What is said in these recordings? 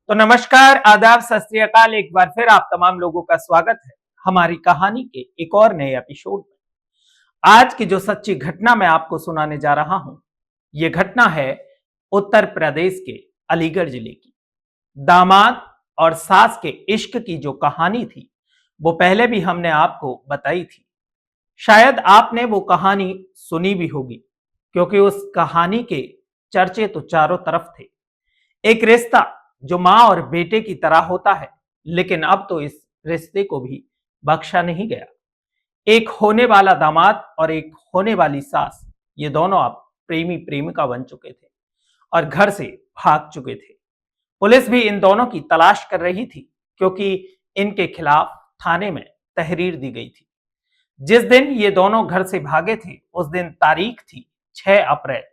तो नमस्कार, आदाब, सत श्री अकाल। एक बार फिर आप तमाम लोगों का स्वागत है हमारी कहानी के एक और नए एपिसोड में। आज की जो सच्ची घटना मैं आपको सुनाने जा रहा हूं, यह घटना है उत्तर प्रदेश के अलीगढ़ जिले की। दामाद और सास के इश्क की जो कहानी थी, वो पहले भी हमने आपको बताई थी। शायद आपने वो कहानी सुनी भी होगी, क्योंकि उस कहानी के चर्चे तो चारों तरफ थे। एक रिश्ता जो मां और बेटे की तरह होता है, लेकिन अब तो इस रिश्ते को भी बख्शा नहीं गया। एक होने वाला दामाद और एक होने वाली सास, ये दोनों अब प्रेमी प्रेमिका बन चुके थे और घर से भाग चुके थे। पुलिस भी इन दोनों की तलाश कर रही थी, क्योंकि इनके खिलाफ थाने में तहरीर दी गई थी। जिस दिन ये दोनों घर से भागे थे, उस दिन तारीख थी 6 अप्रैल।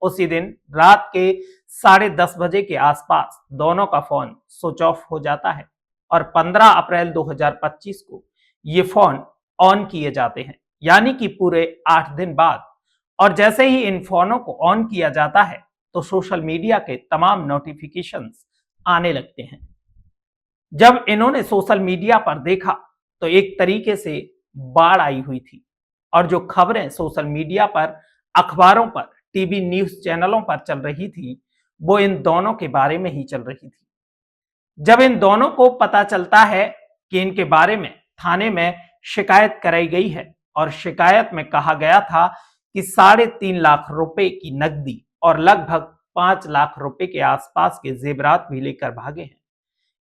उसी दिन रात के 10:30 बजे के आसपास दोनों का फोन स्विच ऑफ हो जाता है और 15 अप्रैल 2025 को ये फोन ऑन किए जाते हैं, यानी कि पूरे 8 दिन बाद। और जैसे ही इन फोनों को ऑन किया जाता है, तो सोशल मीडिया के तमाम नोटिफिकेशंस आने लगते हैं। जब इन्होंने सोशल मीडिया पर देखा, तो एक तरीके से बाढ़ आई हुई थी और जो खबरें सोशल मीडिया पर, अखबारों पर, टीवी न्यूज चैनलों पर चल रही थी, वो इन दोनों के बारे में ही चल रही थी। जब इन दोनों को पता चलता है कि इनके बारे में थाने में शिकायत कराई गई है और शिकायत में कहा गया था कि 3.5 लाख रुपए की नकदी और लगभग 5 लाख रुपए के आसपास के जेवरात भी लेकर भागे हैं।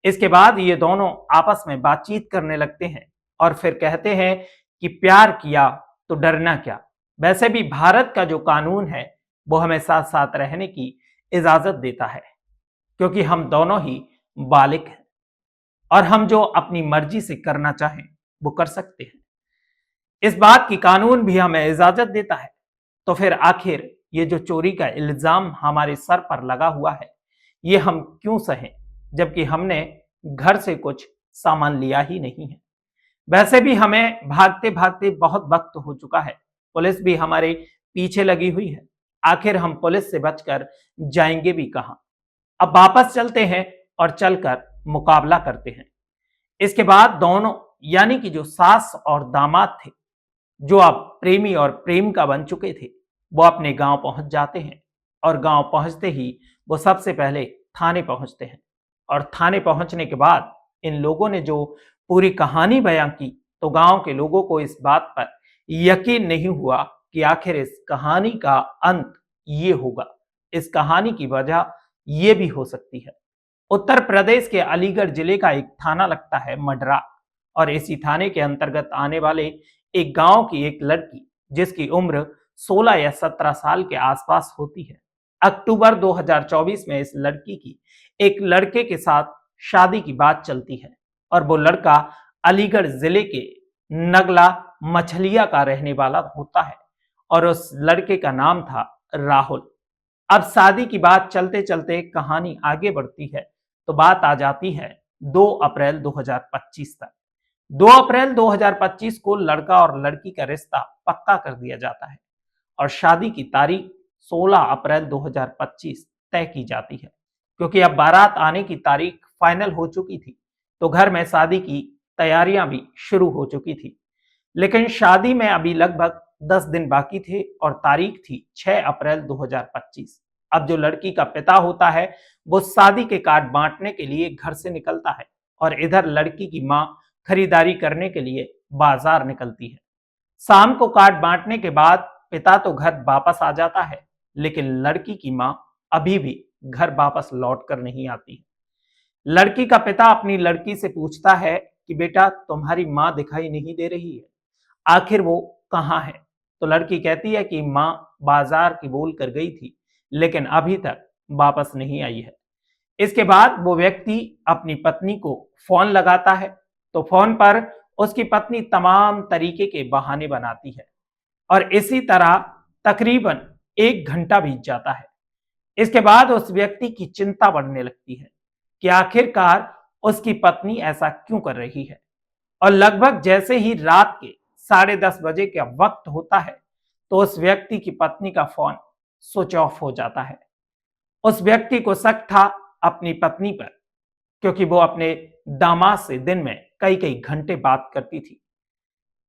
इसके बाद ये दोनों आपस में बातचीत करने लगते हैं और फिर कहते हैं कि प्यार किया तो डरना क्या। वैसे भी भारत का जो कानून है, वो हमें साथ साथ रहने की इजाजत देता है, क्योंकि हम दोनों ही बालिग हैं और हम जो अपनी मर्जी से करना चाहें वो कर सकते हैं। इस बात की कानून भी हमें इजाजत देता है। तो फिर आखिर ये जो चोरी का इल्जाम हमारे सर पर लगा हुआ है, ये हम क्यों सहें, जबकि हमने घर से कुछ सामान लिया ही नहीं है। वैसे भी हमें भागते भागते बहुत वक्त हो चुका है, पुलिस भी हमारे पीछे लगी हुई है। आखिर हम पुलिस से बचकर जाएंगे भी कहां। अब वापस चलते हैं और चलकर मुकाबला करते हैं। इसके बाद दोनों, यानी कि जो सास और दामाद थे, जो अब प्रेमी और प्रेमिका बन चुके थे, वो अपने गांव पहुंच जाते हैं और गांव पहुंचते ही वो सबसे पहले थाने पहुंचते हैं। और थाने पहुंचने के बाद इन लोगों ने जो पूरी कहानी बयां की, तो गांव के लोगों को इस बात पर यकीन नहीं हुआ कि आखिर इस कहानी का अंत ये होगा। इस कहानी की वजह ये भी हो सकती है। उत्तर प्रदेश के अलीगढ़ जिले का एक थाना लगता है मडरा, और इसी थाने के अंतर्गत आने वाले एक गांव की एक लड़की, जिसकी उम्र 16 या 17 साल के आसपास होती है। अक्टूबर 2024 में इस लड़की की एक लड़के के साथ शादी की बात चलती है और वो लड़का अलीगढ़ जिले के नगला मछलिया का रहने वाला होता है और उस लड़के का नाम था राहुल। अब शादी की बात चलते चलते कहानी आगे बढ़ती है, तो बात आ जाती है 2 अप्रैल 2025 तक। 2 अप्रैल 2025 को लड़का और लड़की का रिश्ता पक्का कर दिया जाता है और शादी की तारीख 16 अप्रैल 2025 तय की जाती है, क्योंकि अब बारात आने की तारीख फाइनल हो चुकी थी, तो घर में शादी की तैयारियां भी शुरू हो चुकी थी। लेकिन शादी में अभी लगभग 10 दिन बाकी थे और तारीख थी 6 अप्रैल 2025। अब जो लड़की का पिता होता है, वो शादी के कार्ड बांटने के लिए घर से निकलता है और इधर लड़की की मां खरीदारी करने के लिए बाजार निकलती है। शाम को कार्ड बांटने के बाद पिता तो घर वापस आ जाता है, लेकिन लड़की की मां अभी भी घर वापस लौट कर नहीं आती। लड़की का पिता अपनी लड़की से पूछता है कि बेटा, तुम्हारी मां दिखाई नहीं दे रही है, आखिर वो कहाँ है। तो लड़की कहती है कि मां बाजार की बोल कर गई थी, लेकिन अभी तक वापस नहीं आई है। इसके बाद वो व्यक्ति अपनी पत्नी को फोन लगाता है, तो फोन पर उसकी पत्नी तमाम तरीके के बहाने बनाती है और इसी तरह तकरीबन 1 घंटा बीत जाता है। इसके बाद उस व्यक्ति की चिंता बढ़ने लगती है कि आखिरकार उसकी पत्नी ऐसा क्यों कर रही है। और लगभग जैसे ही रात के 10:30 बजे का वक्त होता है, तो उस व्यक्ति की पत्नी का फोन स्विच ऑफ हो जाता है। उस व्यक्ति को शक था अपनी पत्नी पर क्योंकि वो अपने दामाद से दिन में कई कई घंटे बात करती थी।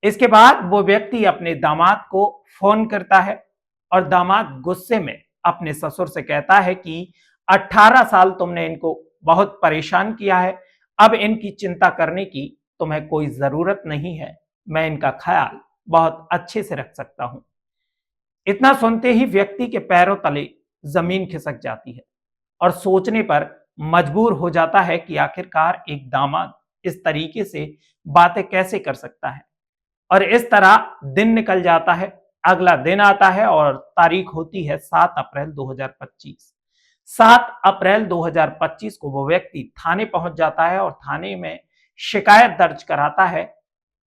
इसके बाद वो व्यक्ति अपने दामाद को फोन करता है और दामाद गुस्से में अपने ससुर से कहता है कि 18 साल तुमने इनको बहुत परेशान किया है, अब इनकी चिंता करने की तुम्हें कोई जरूरत नहीं है, मैं इनका ख्याल बहुत अच्छे से रख सकता हूं। इतना सुनते ही व्यक्ति के पैरों तले जमीन खिसक जाती है और सोचने पर मजबूर हो जाता है कि आखिरकार एक दामाद इस तरीके से बातें कैसे कर सकता है। और इस तरह दिन निकल जाता है। अगला दिन आता है और तारीख होती है 7 अप्रैल 2025। 7 अप्रैल 2025 को वो व्यक्ति थाने पहुंच जाता है और थाने में शिकायत दर्ज कराता है।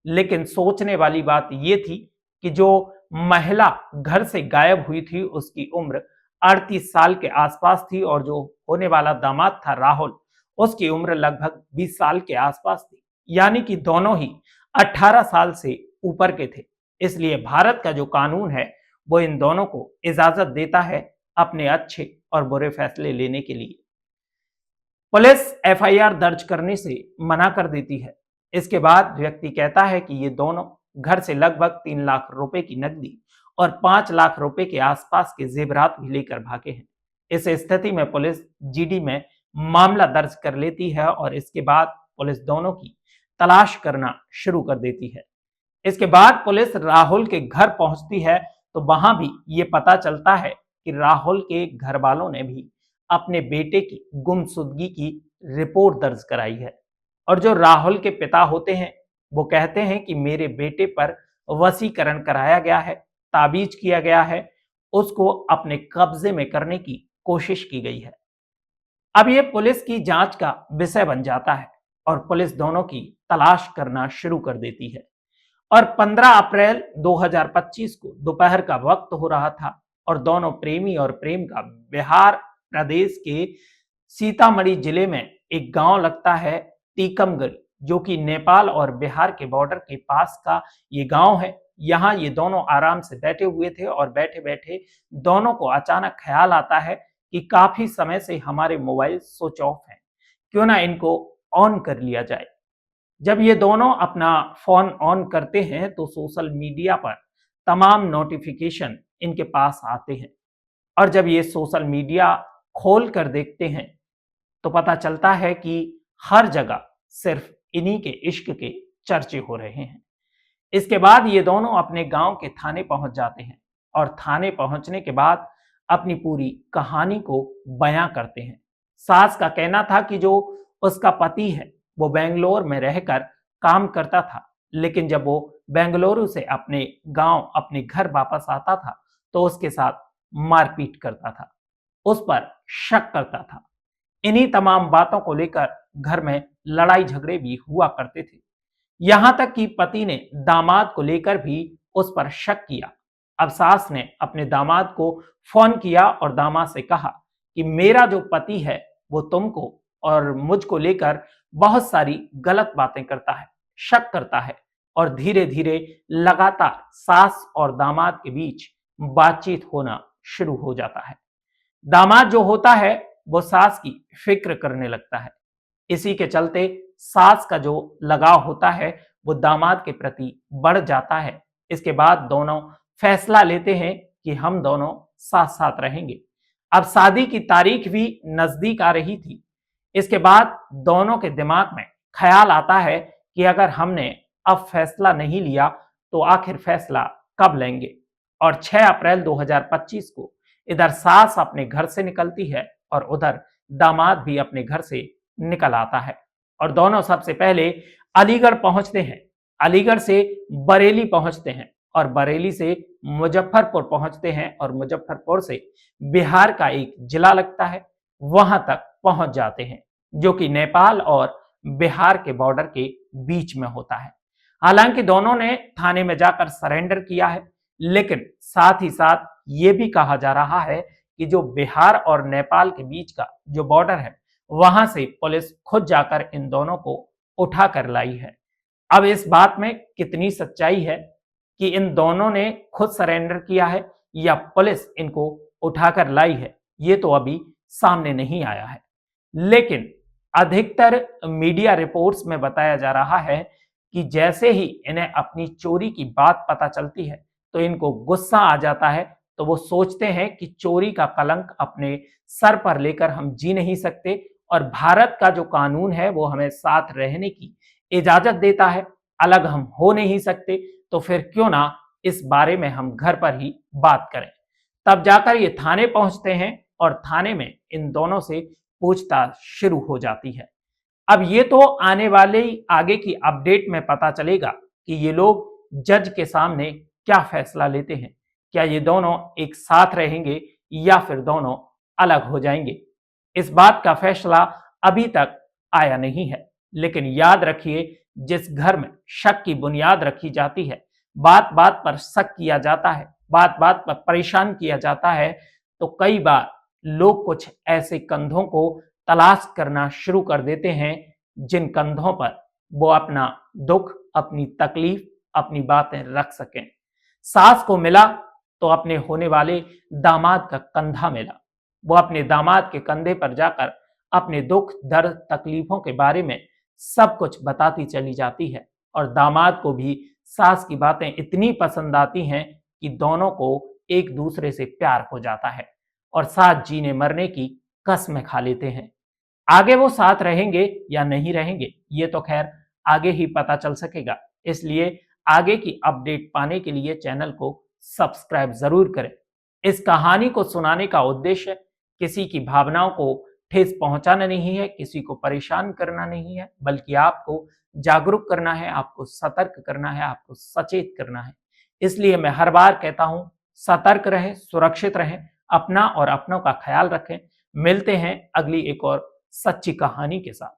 लेकिन सोचने वाली बात यह थी कि जो महिला घर से गायब हुई थी उसकी उम्र 38 साल के आसपास थी और जो होने वाला दामाद था राहुल, उसकी उम्र लगभग 20 साल के आसपास थी। यानी कि दोनों ही 18 साल से ऊपर के थे। इसलिए भारत का जो कानून है वो इन दोनों को इजाजत देता है अपने अच्छे और बुरे फैसले लेने के लिए। पुलिस एफआईआर दर्ज करने से मना कर देती है। इसके बाद व्यक्ति कहता है कि ये दोनों घर से लगभग 3 लाख रुपए की नकदी और 5 लाख रुपए के आसपास के जेवरात भी लेकर भागे हैं। इस स्थिति में पुलिस जीडी में मामला दर्ज कर लेती है और इसके बाद पुलिस दोनों की तलाश करना शुरू कर देती है। इसके बाद पुलिस राहुल के घर पहुंचती है तो वहां भी ये पता चलता है कि राहुल के घर वालों ने भी अपने बेटे की गुमशुदगी की रिपोर्ट दर्ज कराई है। और जो राहुल के पिता होते हैं वो कहते हैं कि मेरे बेटे पर वशीकरण कराया गया है, ताबीज किया गया है, उसको अपने कब्जे में करने की कोशिश की गई है। अब ये पुलिस की जांच का विषय बन जाता है और पुलिस दोनों की तलाश करना शुरू कर देती है। और 15 अप्रैल 2025 को दोपहर का वक्त हो रहा था और दोनों प्रेमी और प्रेम का बिहार प्रदेश के सीतामढ़ी जिले में एक गांव लगता है टीकमगढ़, जो कि नेपाल और बिहार के बॉर्डर के पास का ये गांव है। यहाँ ये दोनों आराम से बैठे हुए थे और बैठे बैठे दोनों को अचानक ख्याल आता है कि काफी समय से हमारे मोबाइल स्विच ऑफ हैं, क्यों ना इनको ऑन कर लिया जाए। जब ये दोनों अपना फोन ऑन करते हैं तो सोशल मीडिया पर तमाम नोटिफिकेशन इनके पास आते हैं और जब ये सोशल मीडिया खोल कर देखते हैं तो पता चलता है कि हर जगह सिर्फ इन्हीं के इश्क के चर्चे हो रहे हैं। इसके बाद ये दोनों अपने गांव के थाने पहुंच जाते हैं और थाने पहुंचने के बाद अपनी पूरी कहानी को बयां करते हैं। सास का कहना था कि जो उसका पति है वो बेंगलोर में रहकर काम करता था, लेकिन जब वो बेंगलुरु से अपने गांव अपने घर वापस आता था तो उसके साथ मारपीट करता था, उस पर शक करता था। इन्हीं तमाम बातों को लेकर घर में लड़ाई झगड़े भी हुआ करते थे। यहां तक कि पति ने दामाद को लेकर भी उस पर शक किया। अब सास ने अपने दामाद को फोन किया और दामाद से कहा कि मेरा जो पति है वो तुमको और मुझको लेकर बहुत सारी गलत बातें करता है, शक करता है और धीरे धीरे लगातार सास और दामाद के बीच बातचीत होना शुरू हो जाता है। दामाद जो होता है वो सास की फिक्र करने लगता है। इसी के चलते सास का जो लगाव होता है वो दामाद के प्रति बढ़ जाता है। इसके बाद दोनों फैसला लेते हैं कि हम दोनों साथ साथ रहेंगे। अब शादी की तारीख भी नजदीक आ रही थी। इसके बाद दोनों के दिमाग में ख्याल आता है कि अगर हमने अब फैसला नहीं लिया तो आखिर फैसला कब लेंगे। और 6 अप्रैल 2025 को इधर सास अपने घर से निकलती है और उधर दामाद भी अपने घर से निकल आता है और दोनों सबसे पहले अलीगढ़ पहुंचते हैं। अलीगढ़ से बरेली पहुंचते हैं और बरेली से मुजफ्फरपुर पहुंचते हैं और मुजफ्फरपुर से बिहार का एक जिला लगता है, वहां तक पहुंच जाते हैं, जो कि नेपाल और बिहार के बॉर्डर के बीच में होता है। हालांकि दोनों ने थाने में जाकर सरेंडर किया है, लेकिन साथ ही साथ ये भी कहा जा रहा है कि जो बिहार और नेपाल के बीच का जो बॉर्डर है वहां से पुलिस खुद जाकर इन दोनों को उठा कर लाई है। अब इस बात में कितनी सच्चाई है कि इन दोनों ने खुद सरेंडर किया है या पुलिस इनको उठाकर लाई है, ये तो अभी सामने नहीं आया है। लेकिन अधिकतर मीडिया रिपोर्ट्स में बताया जा रहा है कि जैसे ही इन्हें अपनी चोरी की बात पता चलती है तो इनको गुस्सा आ जाता है। तो वो सोचते हैं कि चोरी का कलंक अपने सर पर लेकर हम जी नहीं सकते और भारत का जो कानून है वो हमें साथ रहने की इजाजत देता है, अलग हम हो नहीं सकते। तो फिर क्यों ना इस बारे में हम घर पर ही बात करें। तब जाकर ये थाने पहुंचते हैं और थाने में इन दोनों से पूछताछ शुरू हो जाती है। अब ये तो आने वाले आगे की अपडेट में पता चलेगा कि ये लोग जज के सामने क्या फैसला लेते हैं। क्या ये दोनों एक साथ रहेंगे या फिर दोनों अलग हो जाएंगे। इस बात का फैसला अभी तक आया नहीं है। लेकिन याद रखिए, जिस घर में शक की बुनियाद रखी जाती है, बात बात पर शक किया जाता है, बात बात पर परेशान किया जाता है, तो कई बार लोग कुछ ऐसे कंधों को तलाश करना शुरू कर देते हैं जिन कंधों पर वो अपना दुख, अपनी तकलीफ, अपनी बातें रख सकें। सास को मिला तो अपने होने वाले दामाद का कंधा मिला। वो अपने दामाद के कंधे पर जाकर अपने दुख, दर्द, तकलीफों के बारे में सब कुछ बताती चली जाती है और दामाद को भी सास की बातें इतनी पसंद आती हैं कि दोनों को एक दूसरे से प्यार हो जाता है और साथ जीने मरने की कसमें खा लेते हैं। आगे वो साथ रहेंगे या नहीं रहेंगे, ये तो खैर आगे ही पता चल सकेगा। इसलिए आगे की अपडेट पाने के लिए चैनल को सब्सक्राइब जरूर करें। इस कहानी को सुनाने का उद्देश्य किसी की भावनाओं को ठेस पहुंचाना नहीं है, किसी को परेशान करना नहीं है, बल्कि आपको जागरूक करना है, आपको सतर्क करना है, आपको सचेत करना है। इसलिए मैं हर बार कहता हूं, सतर्क रहें, सुरक्षित रहें, अपना और अपनों का ख्याल रखें। मिलते हैं अगली एक और सच्ची कहानी के साथ।